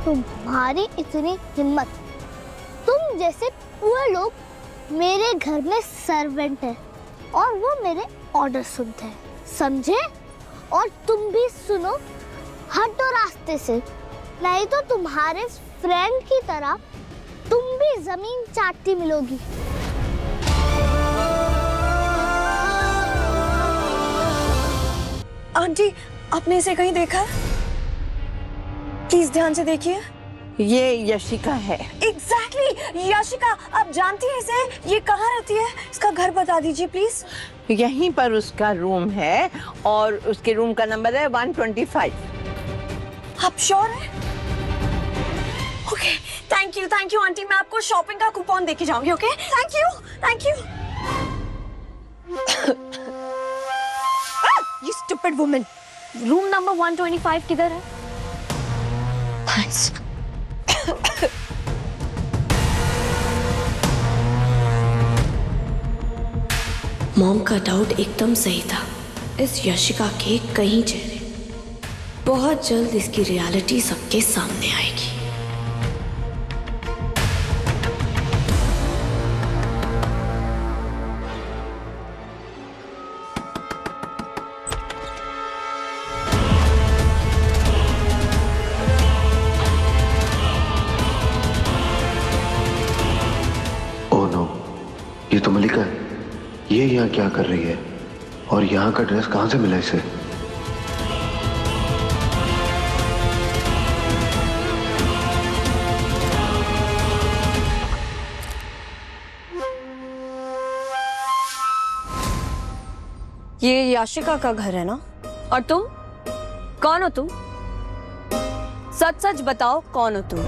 तुम्हारी इतनी हिम्मत, तुम जैसे पुअर लोग मेरे घर में सर्वेंट है और वो मेरे ऑर्डर सुनते हैं, समझे? और तुम भी सुनो, हटो रास्ते से, नहीं तो तुम्हारे फ्रेंड की तरह तुम भी जमीन चाटती मिलोगी। आंटी, आपने इसे कहीं देखा है? प्लीज ध्यान से देखिए। ये यशिका है। एग्जैक्टली, यशिका। आप जानती हैं इसे? ये कहाँ रहती है? इसका घर बता दीजिए प्लीज। यहीं पर उसका रूम है और उसके रूम का नंबर है 125। आप श्योर हैं? Okay, thank you aunty. मैं आपको शॉपिंग का कूपन देके जाऊंगी। Okay, thank you. ये स्टूपिड वुमन। रूम नंबर 125 किधर है? थैंक्स। मॉम का डाउट एकदम सही था। इस यशिका के कई चेहरे, बहुत जल्द इसकी रियलिटी सबके सामने आएगी। ओह नो, ये तो मलिका है। ये यहाँ क्या कर रही है और यहाँ का ड्रेस कहाँ से मिला इसे? ये याशिका का घर है ना? और तुम कौन हो? तुम सच सच बताओ, कौन हो तुम?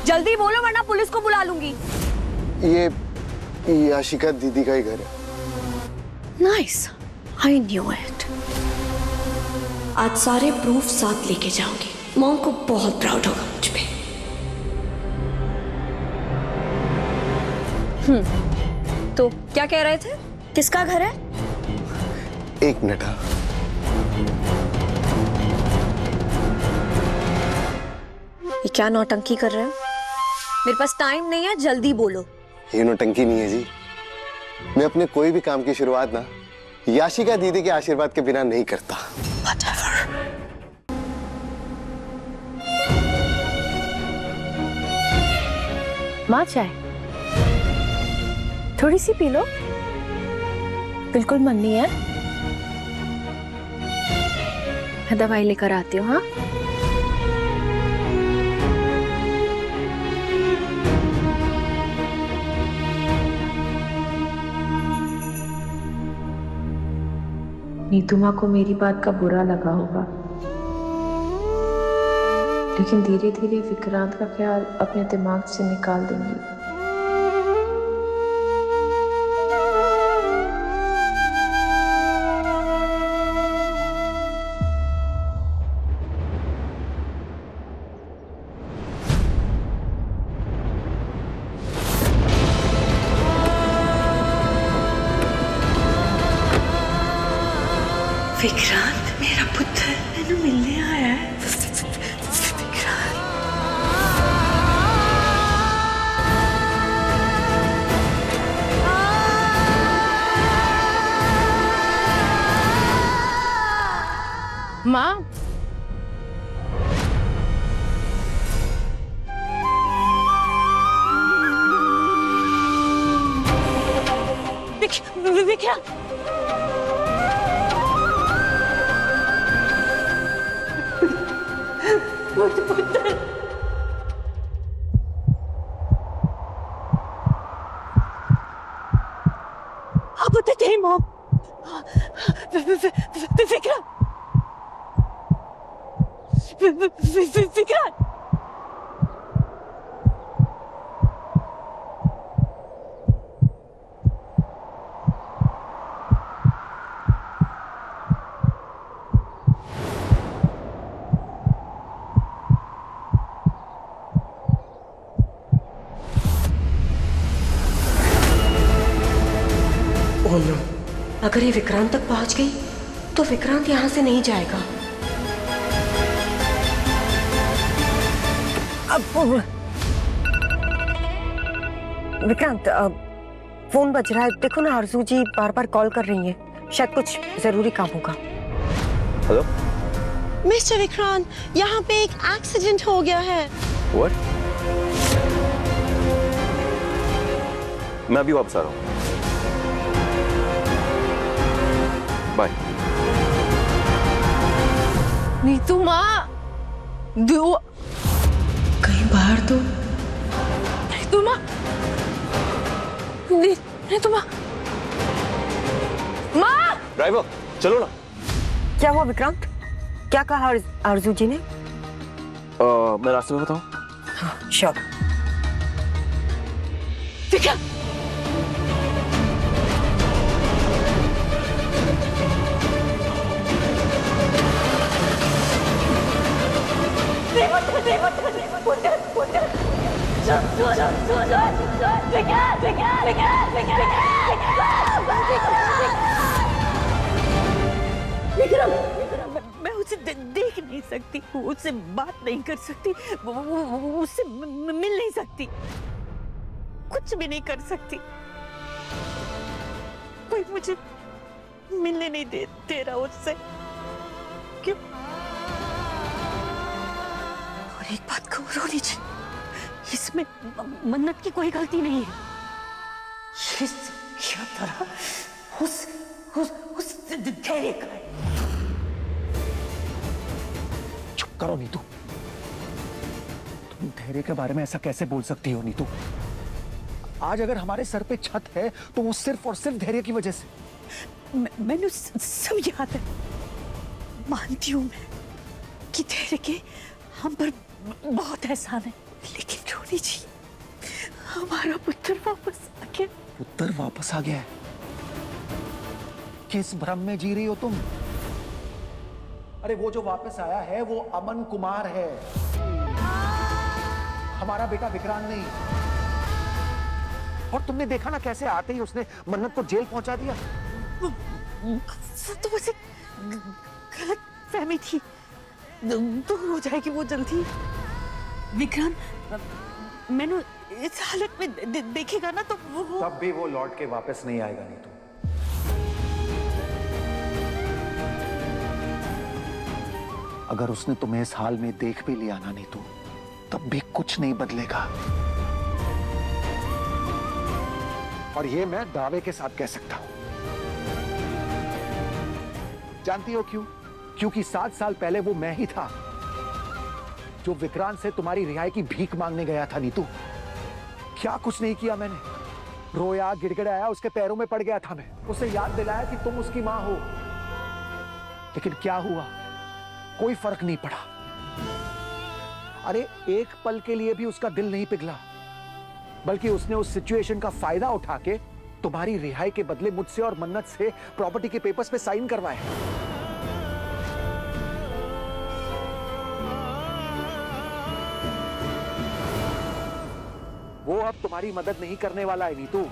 जल्दी बोलो वरना पुलिस को बुला लूंगी। ये याशिका दीदी का ही घर है। Nice, I knew it. आज सारे प्रूफ साथ लेके जाऊंगी। मॉम को बहुत प्राउड होगा मुझ पे। तो क्या कह रहे थे? किसका घर है? एक मिनट। हाँ, ये क्या नौटंकी कर रहे हो? मेरे पास टाइम नहीं है, जल्दी बोलो। ये नौटंकी नहीं है जी। मैं अपने कोई भी काम की शुरुआत ना याशिका दीदी के आशीर्वाद के बिना नहीं करता। माँ चाय थोड़ी सी पी लो। बिल्कुल मन नहीं है? मैं दवाई लेकर आती हूँ। हाँ, नीतू माँ को मेरी बात का बुरा लगा होगा, लेकिन धीरे धीरे विक्रांत का ख्याल अपने दिमाग से निकाल देंगी। विक्रांत मेरा पुत्र मैंने मिलने आया है। माँ विक्रांत, आप बताते हैं मॉम। विक्रांत, ओह नो, अगर ये विक्रांत तक पहुंच गई तो विक्रांत यहां से नहीं जाएगा। विक्रांत, फोन बज रहा है, देखो ना आरजू जी बार बार कॉल कर रही हैं, शायद कुछ जरूरी काम होगा। हेलो मिस्टर विक्रांत, यहाँ पे एक एक्सीडेंट हो गया है। व्हाट? मैं अभी वापस आ रहा हूँ, बाय। नीतू माँ, दो कहीं बाहर तो नीतू माँ, नीतू माँ, माँ। ड्राइवर चलो ना। क्या हुआ विक्रांत? क्या कहा आरजू जी ने? मैं रास्ते में बताऊं? हाँ, श्योर। विक्रांत, मैं उसे देख नहीं सकती, उससे बात नहीं कर सकती, उससे मिल नहीं सकती, कुछ भी नहीं कर सकती। कोई मुझे मिलने नहीं दे रहा उससे। क्यों? और एक बात कहूँ रोनी जी, इसमें मन्नत की कोई गलती नहीं है। ये सब क्या तरह उस धैर्य का है। करो नीतू, तुम धैर्य के बारे में ऐसा कैसे बोल सकती हो नीतू? आज अगर हमारे सर पे छत है तो वो सिर्फ और सिर्फ धैर्य की वजह से। मैंने सब याद है, मानती हूँ मैं कि धैर्य के हम पर बहुत एहसान है, लेकिन रोनी जी, हमारा पुत्र वापस आ गया। पुत्र वापस आ गया है? किस भ्रम में जी रही हो तुम? अरे वो जो वापस आया है वो अमन कुमार है, हमारा बेटा विक्रांत नहीं। और तुमने देखा ना कैसे आते ही उसने मन्नत को जेल पहुंचा दिया। वो तो वैसे गलत फहमी थी, दूर हो जाएगी वो जल्दी। विक्रांत मैंने इस हालत में देखेगा ना तो वो तब भी वो लौट के वापस नहीं आएगा नीतू। अगर उसने तुम्हें इस हाल में देख भी लिया ना नीतू, तब भी कुछ नहीं बदलेगा। और ये मैं दावे के साथ कह सकता हूं। जानती हो क्यों? क्योंकि 7 साल पहले वो मैं ही था जो विक्रांत से तुम्हारी रिहाई की भीख मांगने गया था नीतू। क्या कुछ नहीं किया मैंने, रोया, गिड़गिड़ाया, उसके पैरों में पड़ गया था मैं, उसे याद दिलाया कि तुम उसकी मां हो। लेकिन क्या हुआ? कोई फर्क नहीं पड़ा। अरे एक पल के लिए भी उसका दिल नहीं पिघला, बल्कि उसने उस सिचुएशन का फायदा उठा के तुम्हारी रिहाई के बदले मुझसे और मन्नत से प्रॉपर्टी के पेपर्स पे साइन करवाए। वो अब तुम्हारी मदद नहीं करने वाला है नीतू।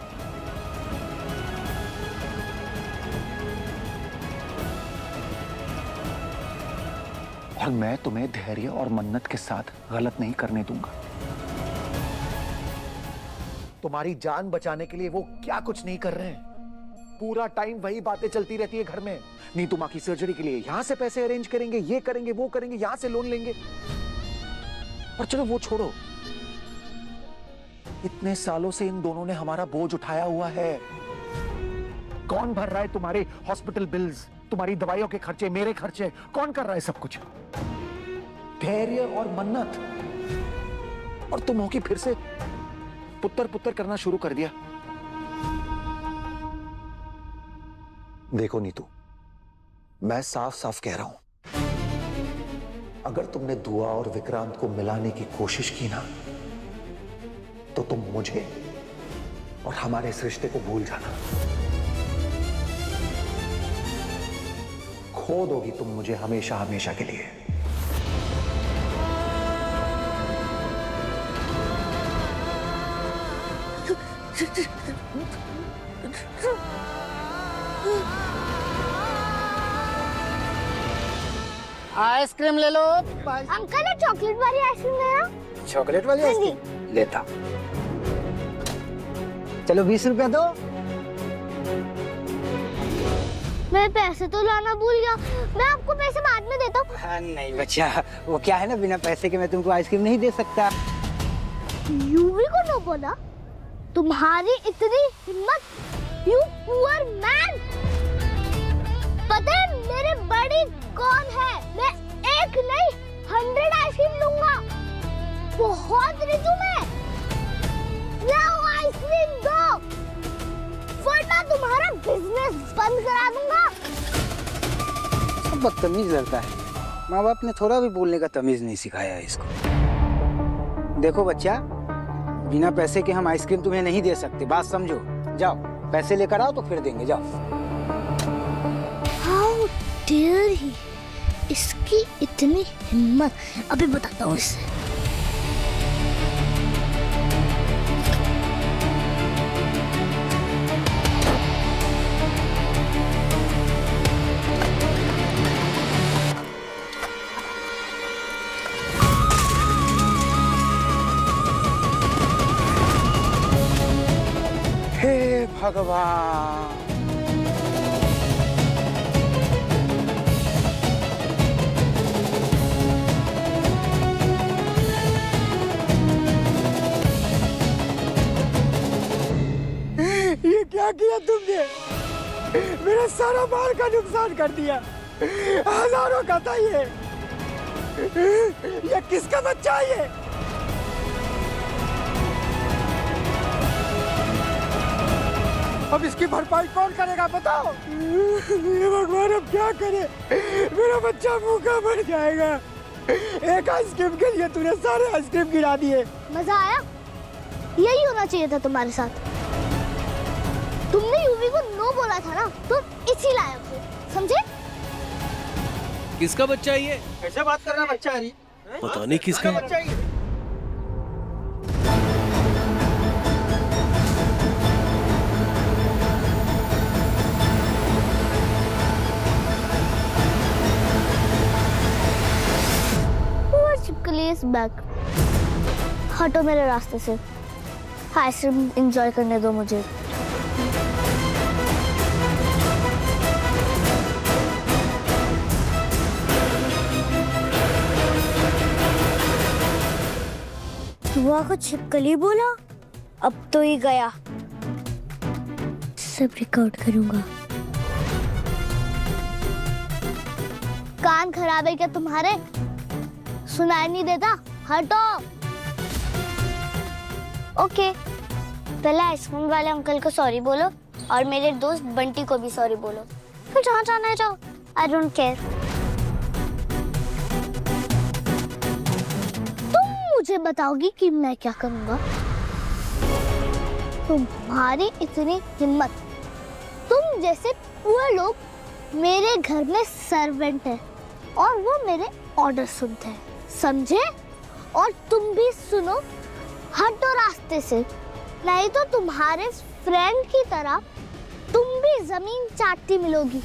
और मैं तुम्हें धैर्य और मन्नत के साथ गलत नहीं करने दूंगा। तुम्हारी जान बचाने के लिए वो क्या कुछ नहीं कर रहे हैं। पूरा टाइम वही बातें चलती रहती है घर में। नीतू मां की सर्जरी के लिए यहां से पैसे अरेंज करेंगे, ये करेंगे, वो करेंगे, यहां से लोन लेंगे। और चलो वो छोड़ो, इतने सालों से इन दोनों ने हमारा बोझ उठाया हुआ है। कौन भर रहा है तुम्हारे हॉस्पिटल बिल्स, तुम्हारी दवाइयों के खर्चे, मेरे खर्चे? कौन कर रहा है सब कुछ? धैर्य और मन्नत। और तुम हो कि फिर से पुत्र पुत्र करना शुरू कर दिया। देखो नीतू, मैं साफ साफ कह रहा हूं, अगर तुमने दुआ और विक्रांत को मिलाने की कोशिश की ना, तो तुम मुझे और हमारे इस रिश्ते को भूल जाना। खो दोगी तुम मुझे हमेशा हमेशा के लिए। आइसक्रीम ले लो। अंकल ये चॉकलेट वाली आइसक्रीम देना। चॉकलेट वाली हाँ जी। आइसक्रीम लेता। चलो 20 रुपया दो। मैं पैसे तो लाना भूल गया, मैं आपको पैसे बाद में देता हूँ। हाँ, नहीं बच्चा, वो क्या है ना, बिना पैसे के मैं तुमको आइसक्रीम नहीं दे सकता। यूवी को न बोला, तुम्हारी इतनी हिम्मत, यू पुअर मैन। पता है मेरे बड़ी कौन है? मैं एक नहीं 100 आइसक्रीम लूंगा। बहुत रिचू मैं। लाओ आइसक्रीम दो, वरना तुम्हारा बिजनेस बंद करा दूंगा। सब बदतमीज लड़का है, माँ बाप ने थोड़ा भी बोलने का तमीज नहीं सिखाया है इसको। देखो बच्चा, बिना पैसे के हम आइसक्रीम तुम्हें नहीं दे सकते, बात समझो। जाओ पैसे लेकर आओ तो फिर देंगे, जाओ। हाउ डेयर ही, इसकी इतनी हिम्मत, अभी बताता हूँ इसे। हे भगवान, ये क्या किया तुमने? मेरा सारा माल का नुकसान कर दिया। हजारों का था ये किसका बच्चा है ये? अब इसकी भरपाई कौन करेगा बताओ? ये भगवान अब क्या करे? मेरा बच्चा भूखा मर जाएगा। एक आइसक्रीम के लिए तूने सारे आइसक्रीम गिरा दिए। मजा आया? यही होना चाहिए था तुम्हारे साथ। तुमने यूवी को नो बोला था ना, तुम इसी लायक हो, समझे? किसका बच्चा है ये? कैसे बात कर रहा बच्चा? हरी पता नहीं किसका बच्चा है ये? चिपकली इस बैग, हटो मेरे रास्ते से। आइसक्रीम एंजॉय करने दो मुझे। हुआ को छिपकली बोला, अब तो ही गया। सब रिकॉर्ड करूंगा। कान खराब है क्या तुम्हारे? सुनाई नहीं देता? हटो। ओके, पहले आइसक्रीम वाले अंकल को सॉरी बोलो और मेरे दोस्त बंटी को भी सॉरी बोलो। फिर जहाँ जाना है जाओ, आई डोंट केयर। तुम मुझे बताओगी कि मैं क्या करूंगा? तुम्हारी इतनी हिम्मत, तुम जैसे पुअर लोग मेरे घर में सर्वेंट है और वो मेरे ऑर्डर सुनते हैं, समझे? और तुम भी सुनो, हटो रास्ते से, नहीं तो तुम्हारे फ्रेंड की तरह तुम भी जमीन चाटती मिलोगी।